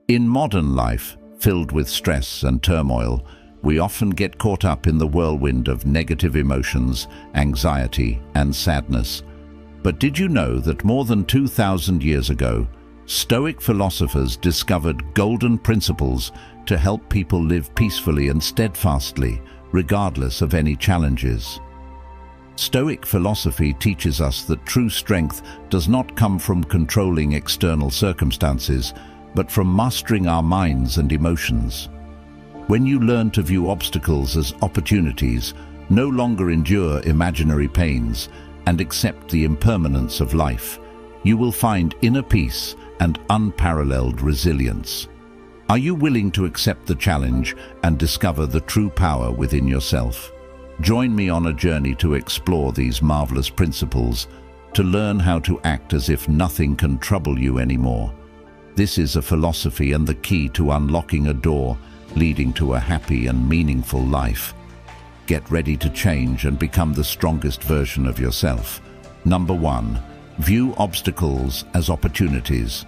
In modern life, filled with stress and turmoil, we often get caught up in the whirlwind of negative emotions, anxiety, and sadness. But did you know that more than 2,000 years ago, Stoic philosophers discovered golden principles to help people live peacefully and steadfastly, regardless of any challenges? Stoic philosophy teaches us that true strength does not come from controlling external circumstances, but from mastering our minds and emotions. When you learn to view obstacles as opportunities, no longer endure imaginary pains, and accept the impermanence of life, you will find inner peace and unparalleled resilience. Are you willing to accept the challenge and discover the true power within yourself? Join me on a journey to explore these marvelous principles, to learn how to act as if nothing can trouble you anymore. This is a philosophy and the key to unlocking a door leading to a happy and meaningful life. Get ready to change and become the strongest version of yourself. Number 1. View obstacles as opportunities.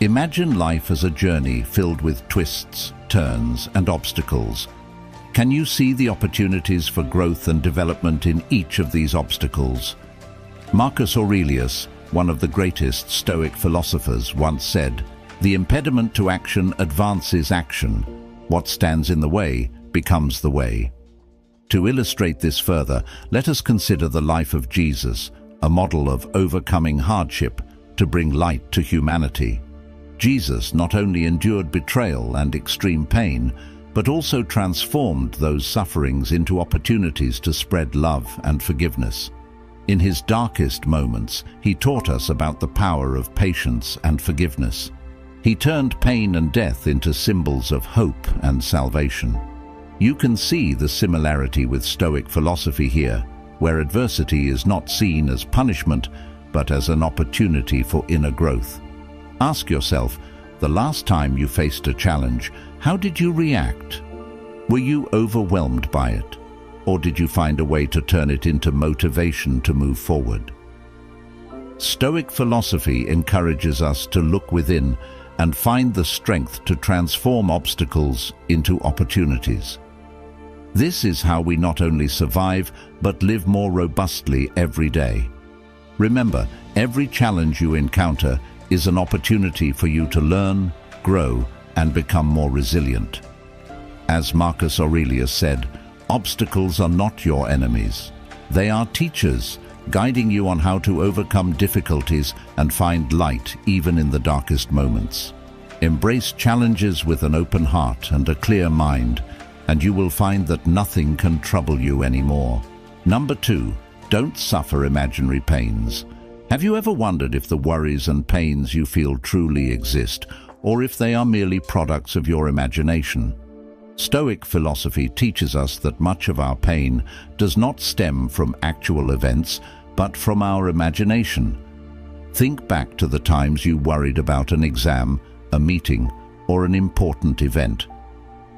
Imagine life as a journey filled with twists, turns, and obstacles. Can you see the opportunities for growth and development in each of these obstacles? Marcus Aurelius, one of the greatest Stoic philosophers, once said, "The impediment to action advances action. What stands in the way becomes the way." To illustrate this further, let us consider the life of Jesus, a model of overcoming hardship to bring light to humanity. Jesus not only endured betrayal and extreme pain, but also transformed those sufferings into opportunities to spread love and forgiveness. In his darkest moments, he taught us about the power of patience and forgiveness. He turned pain and death into symbols of hope and salvation. You can see the similarity with Stoic philosophy here, where adversity is not seen as punishment, but as an opportunity for inner growth. Ask yourself, the last time you faced a challenge, how did you react? Were you overwhelmed by it? Or did you find a way to turn it into motivation to move forward? Stoic philosophy encourages us to look within and find the strength to transform obstacles into opportunities. This is how we not only survive, but live more robustly every day. Remember, every challenge you encounter is an opportunity for you to learn, grow, and become more resilient. As Marcus Aurelius said, obstacles are not your enemies. They are teachers, guiding you on how to overcome difficulties and find light even in the darkest moments. Embrace challenges with an open heart and a clear mind, and you will find that nothing can trouble you anymore. Number 2, don't suffer imaginary pains. Have you ever wondered if the worries and pains you feel truly exist, or if they are merely products of your imagination? Stoic philosophy teaches us that much of our pain does not stem from actual events, but from our imagination. Think back to the times you worried about an exam, a meeting, or an important event.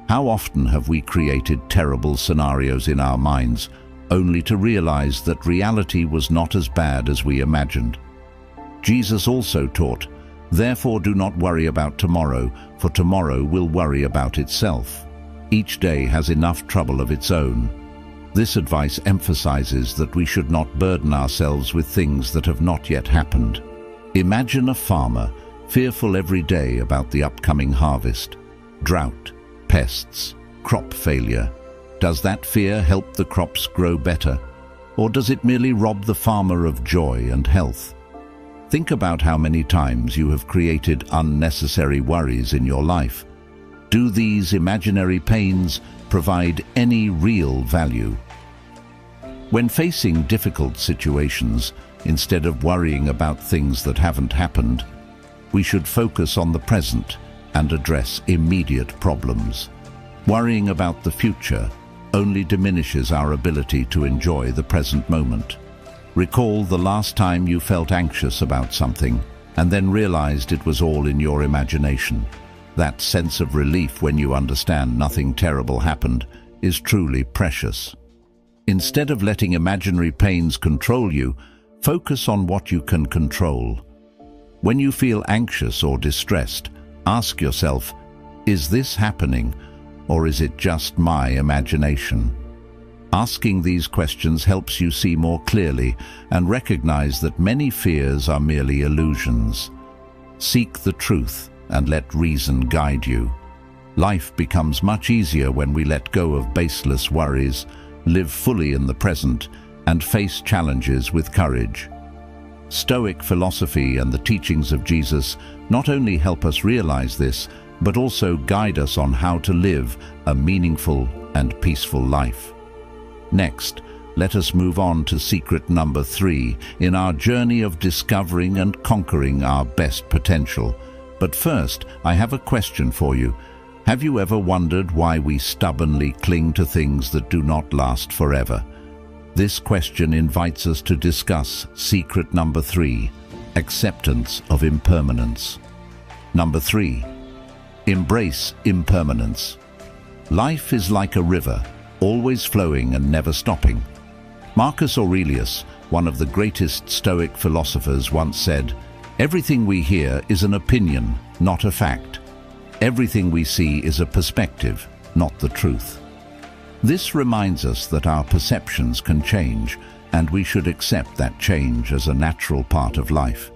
How often have we created terrible scenarios in our minds, only to realize that reality was not as bad as we imagined? Jesus also taught, "Therefore do not worry about tomorrow, for tomorrow will worry about itself. Each day has enough trouble of its own." This advice emphasizes that we should not burden ourselves with things that have not yet happened. Imagine a farmer, fearful every day about the upcoming harvest. Drought, pests, crop failure. Does that fear help the crops grow better? Or does it merely rob the farmer of joy and health? Think about how many times you have created unnecessary worries in your life. Do these imaginary pains provide any real value? When facing difficult situations, instead of worrying about things that haven't happened, we should focus on the present and address immediate problems. Worrying about the future only diminishes our ability to enjoy the present moment. Recall the last time you felt anxious about something and then realized it was all in your imagination. That sense of relief when you understand nothing terrible happened is truly precious. Instead of letting imaginary pains control you, focus on what you can control. When you feel anxious or distressed, Ask yourself, is this happening, or is it just my imagination? Asking these questions helps you see more clearly and recognize that many fears are merely illusions. Seek the truth and let reason guide you. Life becomes much easier when we let go of baseless worries, live fully in the present, and face challenges with courage. Stoic philosophy and the teachings of Jesus not only help us realize this, but also guide us on how to live a meaningful and peaceful life. Next, let us move on to secret number 3 in our journey of discovering and conquering our best potential. But first, I have a question for you. Have you ever wondered why we stubbornly cling to things that do not last forever? This question invites us to discuss secret number 3, acceptance of impermanence. Number 3, embrace impermanence. Life is like a river, always flowing and never stopping. Marcus Aurelius, one of the greatest Stoic philosophers, once said, "Everything we hear is an opinion, not a fact. Everything we see is a perspective, not the truth." This reminds us that our perceptions can change, and we should accept that change as a natural part of life.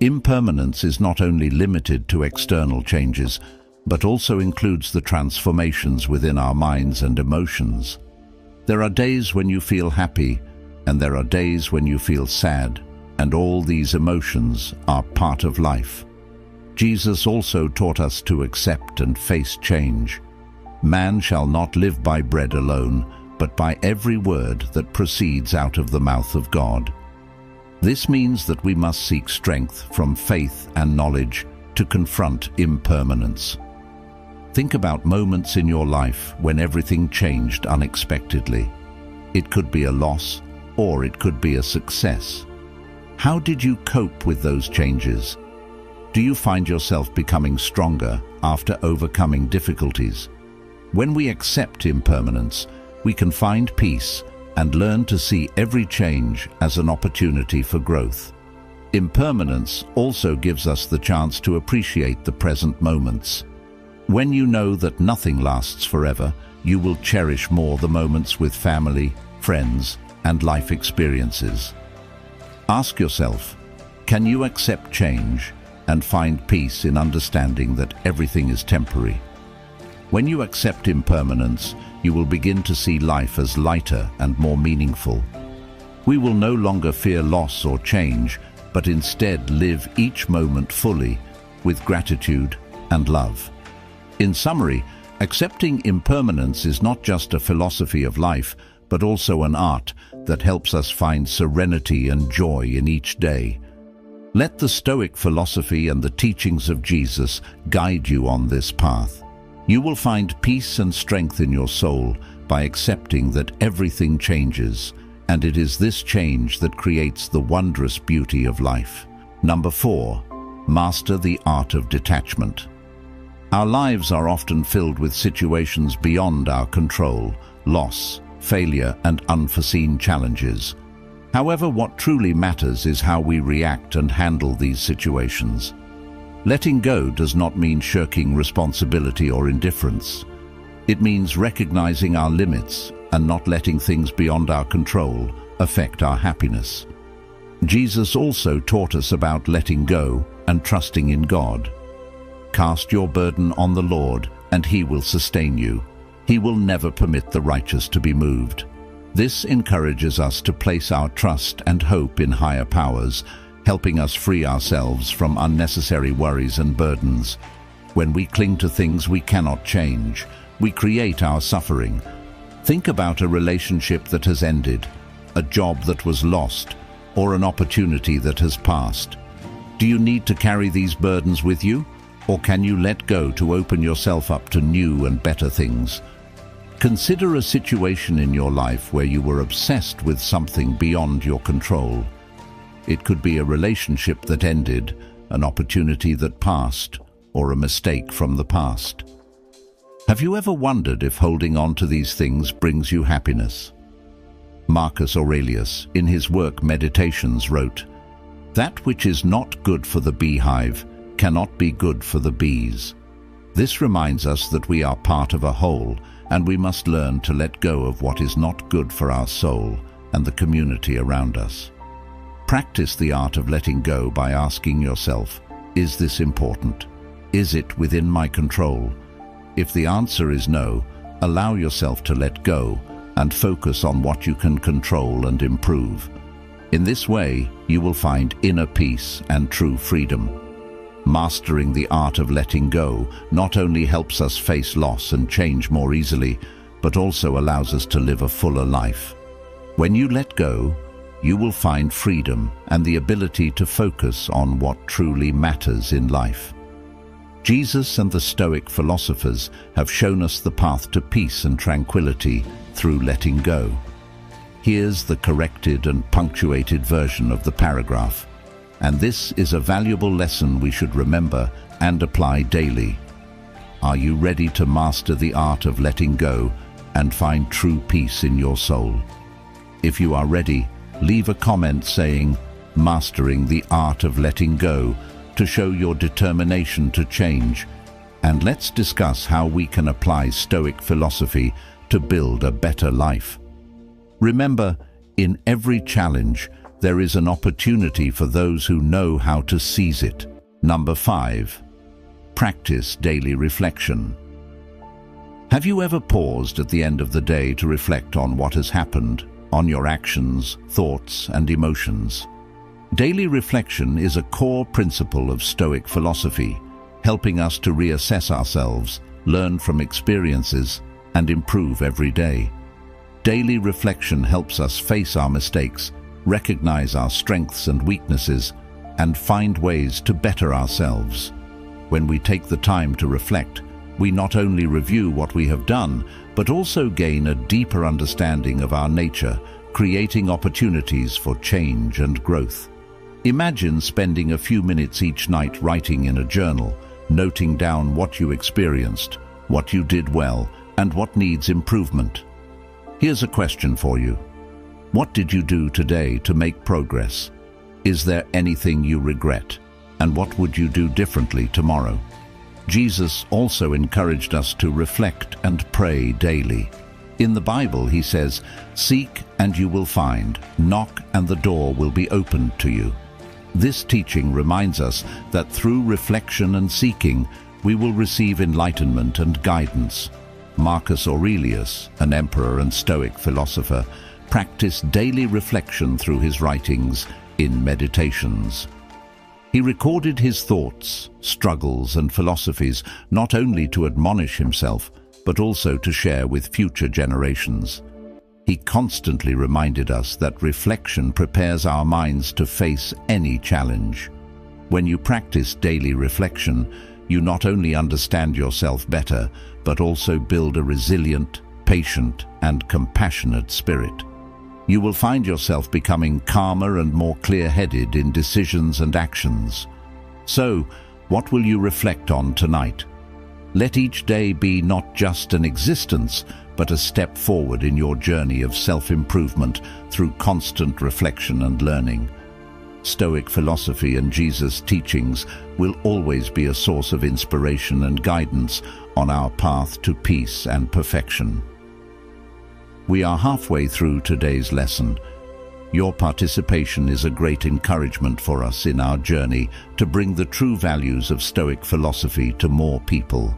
Impermanence is not only limited to external changes, but also includes the transformations within our minds and emotions. There are days when you feel happy, and there are days when you feel sad, and all these emotions are part of life. Jesus also taught us to accept and face change. Man shall not live by bread alone, but by every word that proceeds out of the mouth of God. This means that we must seek strength from faith and knowledge to confront impermanence. Think about moments in your life when everything changed unexpectedly. It could be a loss, or it could be a success. How did you cope with those changes? Do you find yourself becoming stronger after overcoming difficulties? When we accept impermanence, we can find peace and learn to see every change as an opportunity for growth. Impermanence also gives us the chance to appreciate the present moments. When you know that nothing lasts forever, you will cherish more the moments with family, friends, and life experiences. Ask yourself, can you accept change and find peace in understanding that everything is temporary? When you accept impermanence, you will begin to see life as lighter and more meaningful. We will no longer fear loss or change, but instead live each moment fully with gratitude and love. In summary, accepting impermanence is not just a philosophy of life, but also an art that helps us find serenity and joy in each day. Let the Stoic philosophy and the teachings of Jesus guide you on this path. You will find peace and strength in your soul by accepting that everything changes, and it is this change that creates the wondrous beauty of life. Number 4, master the art of detachment. Our lives are often filled with situations beyond our control, loss, failure, and unforeseen challenges. However, what truly matters is how we react and handle these situations. Letting go does not mean shirking responsibility or indifference. It means recognizing our limits and not letting things beyond our control affect our happiness. Jesus also taught us about letting go and trusting in God. Cast your burden on the Lord, and He will sustain you. He will never permit the righteous to be moved. This encourages us to place our trust and hope in higher powers, helping us free ourselves from unnecessary worries and burdens. When we cling to things we cannot change, we create our suffering. Think about a relationship that has ended, a job that was lost, or an opportunity that has passed. Do you need to carry these burdens with you? Or can you let go to open yourself up to new and better things? Consider a situation in your life where you were obsessed with something beyond your control. It could be a relationship that ended, an opportunity that passed, or a mistake from the past. Have you ever wondered if holding on to these things brings you happiness? Marcus Aurelius, in his work Meditations, wrote, "That which is not good for the beehive cannot be good for the bees. This reminds us that we are part of a whole, and we must learn to let go of what is not good for our soul and the community around us. Practice the art of letting go by asking yourself, is this important? Is it within my control? If the answer is no, allow yourself to let go and focus on what you can control and improve. In this way, you will find inner peace and true freedom. Mastering the art of letting go not only helps us face loss and change more easily, but also allows us to live a fuller life. When you let go, you will find freedom and the ability to focus on what truly matters in life. Jesus and the Stoic philosophers have shown us the path to peace and tranquility through letting go. Here's the corrected and punctuated version of the paragraph, and this is a valuable lesson we should remember and apply daily. Are you ready to master the art of letting go and find true peace in your soul? If you are ready, leave a comment saying, "Mastering the art of letting go," to show your determination to change. And let's discuss how we can apply Stoic philosophy to build a better life. Remember, in every challenge, there is an opportunity for those who know how to seize it. Number 5. Practice daily reflection. Have you ever paused at the end of the day to reflect on what has happened, on your actions, thoughts, and emotions? Daily reflection is a core principle of Stoic philosophy, helping us to reassess ourselves, learn from experiences, and improve every day. Daily reflection helps us face our mistakes, recognize our strengths and weaknesses, and find ways to better ourselves. When we take the time to reflect, we not only review what we have done, but also gain a deeper understanding of our nature, creating opportunities for change and growth. Imagine spending a few minutes each night writing in a journal, noting down what you experienced, what you did well, and what needs improvement. Here's a question for you. What did you do today to make progress? Is there anything you regret? And what would you do differently tomorrow? Jesus also encouraged us to reflect and pray daily. In the Bible, he says, "Seek and you will find, knock and the door will be opened to you." This teaching reminds us that through reflection and seeking, we will receive enlightenment and guidance. Marcus Aurelius, an emperor and Stoic philosopher, practiced daily reflection through his writings in Meditations. He recorded his thoughts, struggles, and philosophies not only to admonish himself, but also to share with future generations. He constantly reminded us that reflection prepares our minds to face any challenge. When you practice daily reflection, you not only understand yourself better, but also build a resilient, patient, and compassionate spirit. You will find yourself becoming calmer and more clear-headed in decisions and actions. So, what will you reflect on tonight? Let each day be not just an existence, but a step forward in your journey of self-improvement through constant reflection and learning. Stoic philosophy and Jesus' teachings will always be a source of inspiration and guidance on our path to peace and perfection. We are halfway through today's lesson. Your participation is a great encouragement for us in our journey to bring the true values of Stoic philosophy to more people.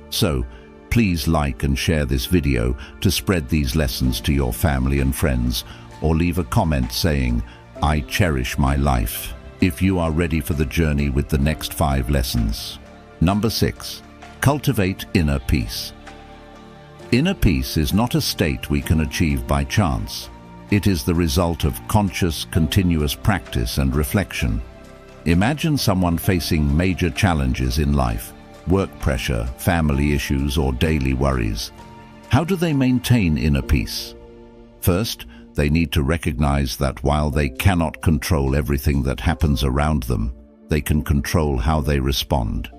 So, please like and share this video to spread these lessons to your family and friends, or leave a comment saying, "I cherish my life," if you are ready for the journey with the next 5 lessons. Number 6. Cultivate inner peace. Inner peace is not a state we can achieve by chance. It is the result of conscious, continuous practice and reflection. Imagine someone facing major challenges in life, work pressure, family issues, or daily worries. How do they maintain inner peace? First, they need to recognize that while they cannot control everything that happens around them, they can control how they respond.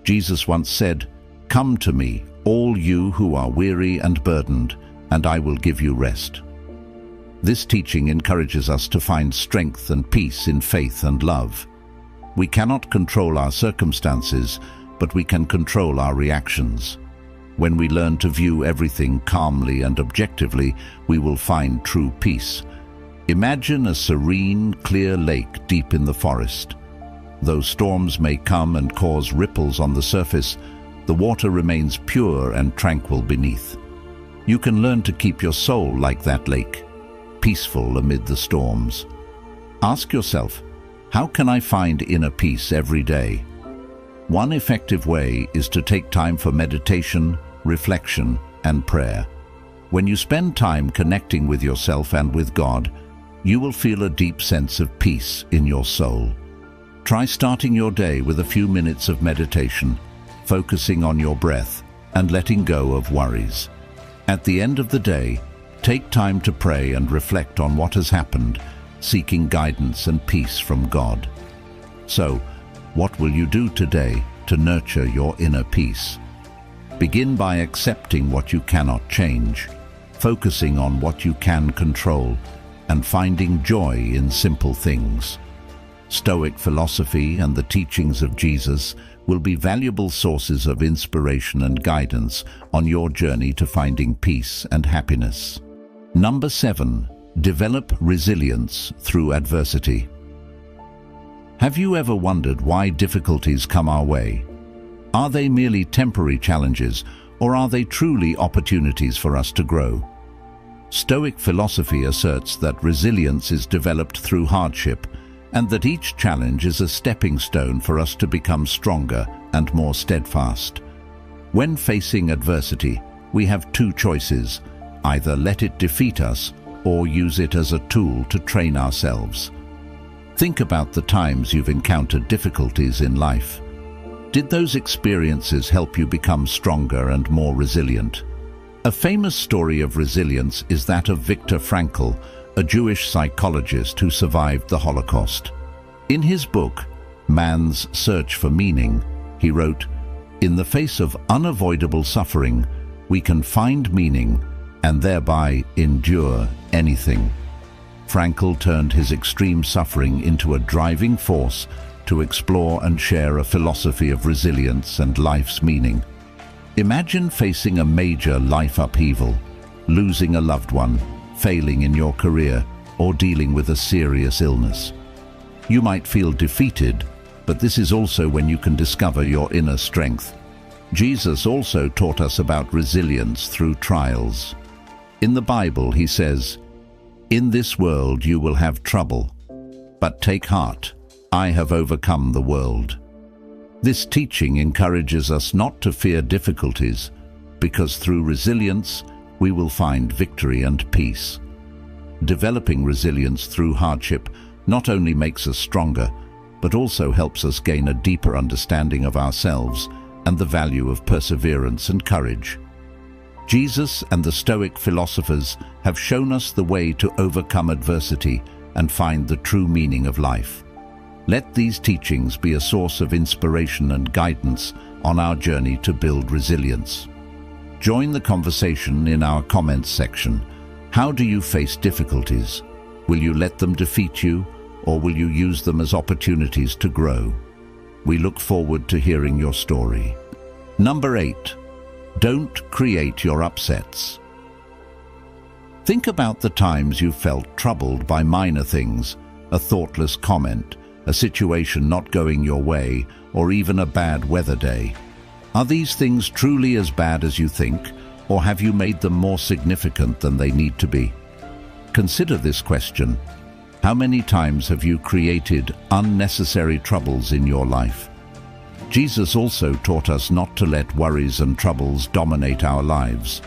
Jesus once said, "Come to me, all you who are weary and burdened, and I will give you rest." This teaching encourages us to find strength and peace in faith and love. We cannot control our circumstances, but we can control our reactions. When we learn to view everything calmly and objectively, we will find true peace. Imagine a serene, clear lake deep in the forest. Though storms may come and cause ripples on the surface, the water remains pure and tranquil beneath. You can learn to keep your soul like that lake, peaceful amid the storms. Ask yourself, how can I find inner peace every day? One effective way is to take time for meditation, reflection, and prayer. When you spend time connecting with yourself and with God, you will feel a deep sense of peace in your soul. Try starting your day with a few minutes of meditation, focusing on your breath and letting go of worries. At the end of the day, take time to pray and reflect on what has happened, seeking guidance and peace from God. So, what will you do today to nurture your inner peace? Begin by accepting what you cannot change, focusing on what you can control, and finding joy in simple things. Stoic philosophy and the teachings of Jesus will be valuable sources of inspiration and guidance on your journey to finding peace and happiness. Number 7. Develop resilience through adversity. Have you ever wondered why difficulties come our way? Are they merely temporary challenges, or are they truly opportunities for us to grow? Stoic philosophy asserts that resilience is developed through hardship, and that each challenge is a stepping stone for us to become stronger and more steadfast. When facing adversity, we have two choices: either let it defeat us or use it as a tool to train ourselves. Think about the times you've encountered difficulties in life. Did those experiences help you become stronger and more resilient? A famous story of resilience is that of Viktor Frankl, a Jewish psychologist who survived the Holocaust. In his book, Man's Search for Meaning, he wrote, "In the face of unavoidable suffering, we can find meaning and thereby endure anything." Frankl turned his extreme suffering into a driving force to explore and share a philosophy of resilience and life's meaning. Imagine facing a major life upheaval, losing a loved one, failing in your career, or dealing with a serious illness. You might feel defeated, but this is also when you can discover your inner strength. Jesus also taught us about resilience through trials. In the Bible, he says, "In this world you will have trouble, but take heart, I have overcome the world." This teaching encourages us not to fear difficulties, because through resilience, we will find victory and peace. Developing resilience through hardship not only makes us stronger, but also helps us gain a deeper understanding of ourselves and the value of perseverance and courage. Jesus and the Stoic philosophers have shown us the way to overcome adversity and find the true meaning of life. Let these teachings be a source of inspiration and guidance on our journey to build resilience. Join the conversation in our comments section. How do you face difficulties? Will you let them defeat you, or will you use them as opportunities to grow? We look forward to hearing your story. Number 8. Don't create your upsets. Think about the times you felt troubled by minor things, a thoughtless comment, a situation not going your way, or even a bad weather day. Are these things truly as bad as you think, or have you made them more significant than they need to be? Consider this question. How many times have you created unnecessary troubles in your life? Jesus also taught us not to let worries and troubles dominate our lives.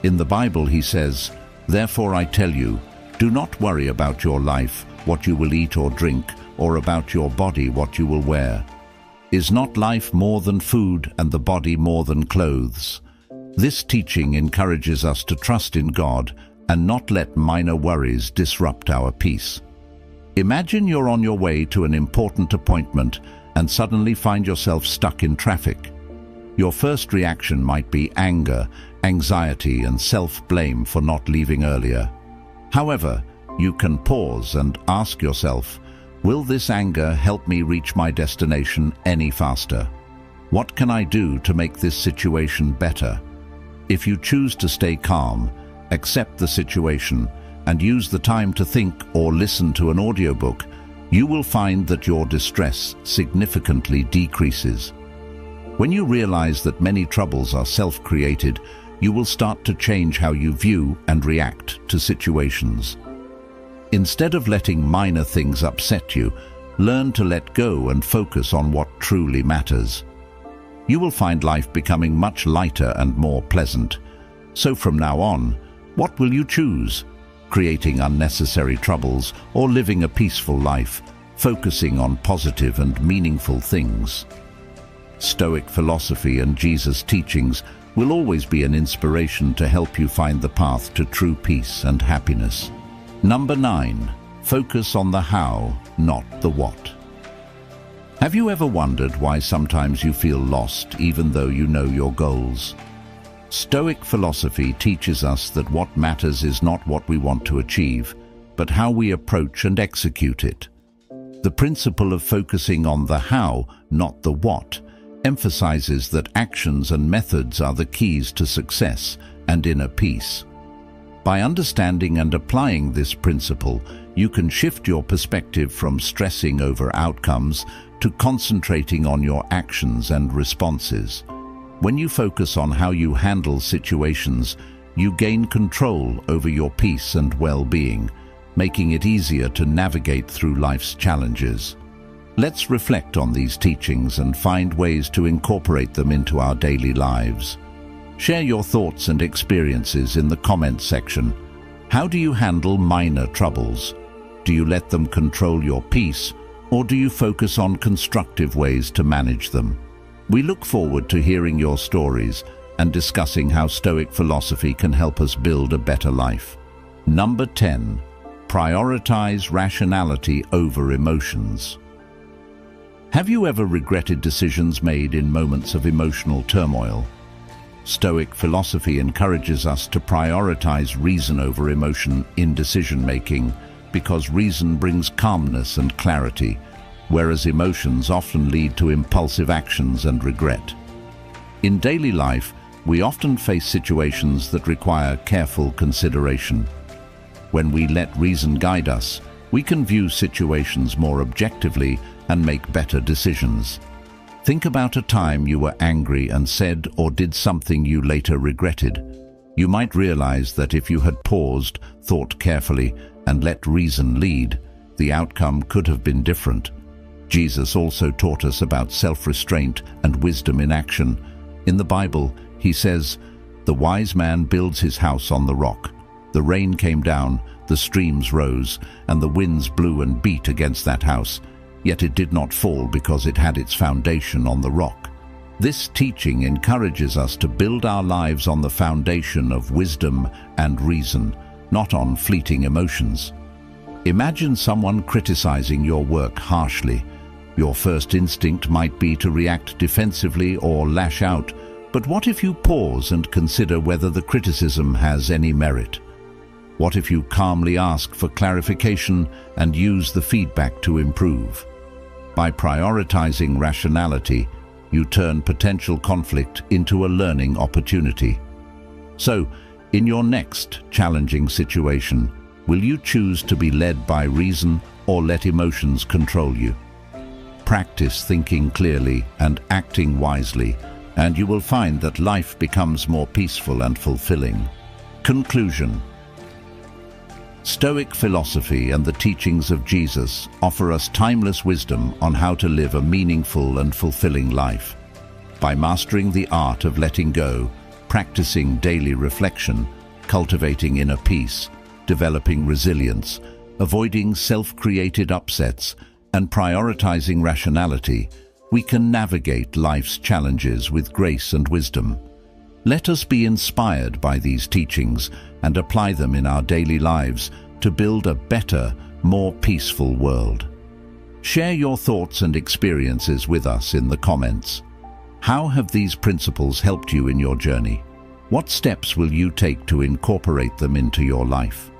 In the Bible he says, "Therefore I tell you, do not worry about your life, what you will eat or drink, or about your body, what you will wear. Is not life more than food, and the body more than clothes?" This teaching encourages us to trust in God and not let minor worries disrupt our peace. Imagine you're on your way to an important appointment and suddenly find yourself stuck in traffic. Your first reaction might be anger, anxiety, and self-blame for not leaving earlier. However, you can pause and ask yourself, Will this anger help me reach my destination any faster? What can I do to make this situation better? If you choose to stay calm, accept the situation, and use the time to think or listen to an audiobook, you will find that your distress significantly decreases. When you realize that many troubles are self-created, you will start to change how you view and react to situations. Instead of letting minor things upset you, learn to let go and focus on what truly matters. You will find life becoming much lighter and more pleasant. So from now on, what will you choose? Creating unnecessary troubles or living a peaceful life, focusing on positive and meaningful things? Stoic philosophy and Jesus' teachings will always be an inspiration to help you find the path to true peace and happiness. Number 9. Focus on the how, not the what. Have you ever wondered why sometimes you feel lost even though you know your goals? Stoic philosophy teaches us that what matters is not what we want to achieve, but how we approach and execute it. The principle of focusing on the how, not the what, emphasizes that actions and methods are the keys to success and inner peace. By understanding and applying this principle, you can shift your perspective from stressing over outcomes to concentrating on your actions and responses. When you focus on how you handle situations, you gain control over your peace and well-being, making it easier to navigate through life's challenges. Let's reflect on these teachings and find ways to incorporate them into our daily lives. Share your thoughts and experiences in the comments section. How do you handle minor troubles? Do you let them control your peace, or do you focus on constructive ways to manage them? We look forward to hearing your stories and discussing how Stoic philosophy can help us build a better life. Number 10. Prioritize rationality over emotions. Have you ever regretted decisions made in moments of emotional turmoil? Stoic philosophy encourages us to prioritize reason over emotion in decision-making because reason brings calmness and clarity, whereas emotions often lead to impulsive actions and regret. In daily life, we often face situations that require careful consideration. When we let reason guide us, we can view situations more objectively and make better decisions. Think about a time you were angry and said or did something you later regretted. You might realize that if you had paused, thought carefully, and let reason lead, the outcome could have been different. Jesus also taught us about self-restraint and wisdom in action. In the Bible, he says, "The wise man builds his house on the rock. The rain came down, the streams rose, and the winds blew and beat against that house. Yet it did not fall because it had its foundation on the rock." This teaching encourages us to build our lives on the foundation of wisdom and reason, not on fleeting emotions. Imagine someone criticizing your work harshly. Your first instinct might be to react defensively or lash out, but what if you pause and consider whether the criticism has any merit? What if you calmly ask for clarification and use the feedback to improve? By prioritizing rationality, you turn potential conflict into a learning opportunity. So, in your next challenging situation, will you choose to be led by reason or let emotions control you? Practice thinking clearly and acting wisely, and you will find that life becomes more peaceful and fulfilling. Conclusion. Stoic philosophy and the teachings of Jesus offer us timeless wisdom on how to live a meaningful and fulfilling life. By mastering the art of letting go, practicing daily reflection, cultivating inner peace, developing resilience, avoiding self-created upsets, and prioritizing rationality, we can navigate life's challenges with grace and wisdom. Let us be inspired by these teachings and apply them in our daily lives to build a better, more peaceful world. Share your thoughts and experiences with us in the comments. How have these principles helped you in your journey? What steps will you take to incorporate them into your life?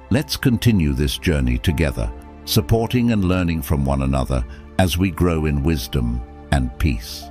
Let's continue this journey together, supporting and learning from one another as we grow in wisdom and peace.